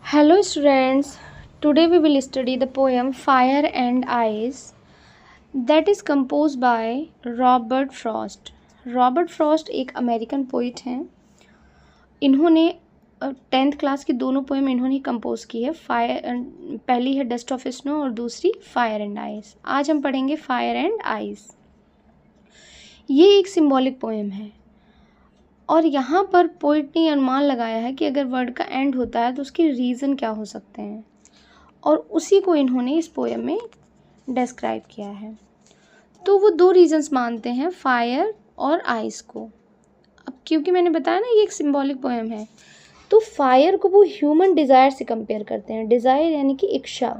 Hello students, today we will study the poem Fire and Ice that is composed by Robert Frost. Robert Frost एक American poet हैं। इन्होंने 10th class की दोनों poem इन्होंने compose की है। पहली है डस्ट ऑफ स्नो और दूसरी फायर एंड आइस। आज हम पढ़ेंगे फायर एंड आइस। ये एक सिंबॉलिक पोएम है और यहाँ पर पोइट ने अनुमान लगाया है कि अगर वर्ड का एंड होता है तो उसके रीज़न क्या हो सकते हैं और उसी को इन्होंने इस पोएम में डिस्क्राइब किया है। तो वो दो रीजंस मानते हैं, फायर और आइस को। अब क्योंकि मैंने बताया ना ये एक सिंबॉलिक पोएम है, तो फायर को वो ह्यूमन डिज़ायर से कंपेयर करते हैं। डिज़ायर यानी कि इच्छा,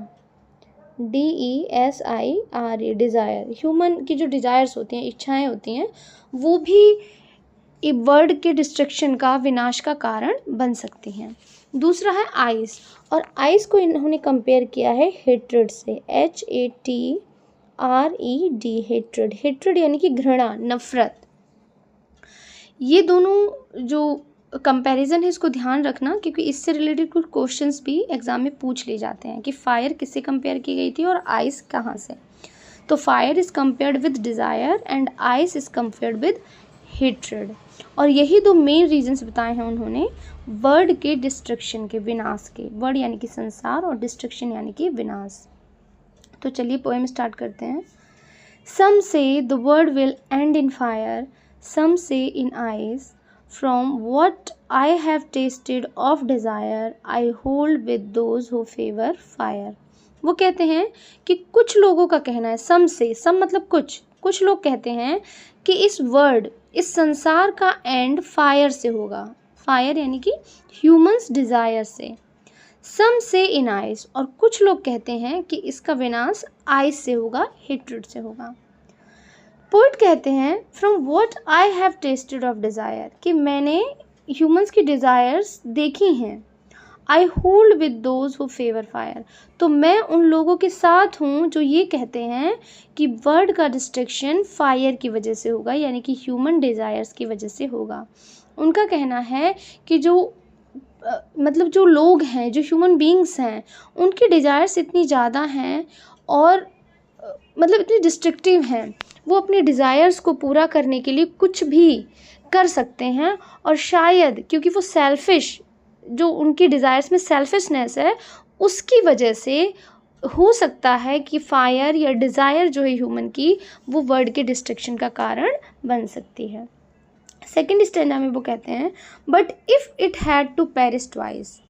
DESIRE, डिज़ायर। ह्यूमन की जो डिज़ायर्स होती हैं, इच्छाएँ होती हैं, वो भी वर्ड के डिस्ट्रक्शन का, विनाश का कारण बन सकती हैं। दूसरा है आइस, और आइस को इन्होंने कंपेयर किया है हेट्रेड से, HATRED, हेट्रेड। हेट्रेड यानी कि घृणा, नफरत। ये दोनों जो कंपैरिजन है इसको ध्यान रखना, क्योंकि इससे रिलेटेड कुछ क्वेश्चंस भी एग्जाम में पूछ लिए जाते हैं कि फायर किससे कंपेयर की गई थी और आइस कहाँ से। तो fire is compared with desire and ice is compared with hatred. और यही दो मेन रीजंस बताए हैं उन्होंने वर्ड के डिस्ट्रक्शन के, विनाश के। वर्ड यानी कि संसार और डिस्ट्रक्शन यानी कि विनाश। तो चलिए पोएम स्टार्ट करते हैं। Some say the world will end in fire, some say in ice, from what I have tasted of desire I hold with those who favour fire. वो कहते हैं कि कुछ लोगों का कहना है, सम से, सम मतलब कुछ लोग कहते हैं कि इस वर्ड, इस संसार का एंड फायर से होगा। फायर यानी कि ह्यूमंस डिज़ायर से। सम से इन आइस, और कुछ लोग कहते हैं कि इसका विनाश आइस से होगा, हेट्रेड से होगा। पोइट कहते हैं from what I have tasted of desire, कि मैंने ह्यूमंस की डिज़ायर्स देखी हैं। आई hold with those who favour fire, तो मैं उन लोगों के साथ हूँ जो ये कहते हैं कि वर्ड का डिस्ट्रक्शन फायर की वजह से होगा, यानी कि ह्यूमन डिज़ायर्स की वजह से होगा। उनका कहना है कि जो मतलब जो लोग हैं, जो ह्यूमन बींग्स हैं, उनकी डिज़ायर्स इतनी ज़्यादा हैं और मतलब इतनी डिस्ट्रक्टिव हैं, वो अपनी डिज़ायर्स को पूरा करने के लिए कुछ भी कर सकते हैं। और शायद क्योंकि वो सेल्फिश, जो उनकी डिज़ायर्स में सेल्फिशनेस है, उसकी वजह से हो सकता है कि फायर या डिज़ायर जो है ह्यूमन की, वो वर्ड के डिस्ट्रक्शन का कारण बन सकती है। सेकेंड स्टैंडा में वो कहते हैं but if it had to perish twice,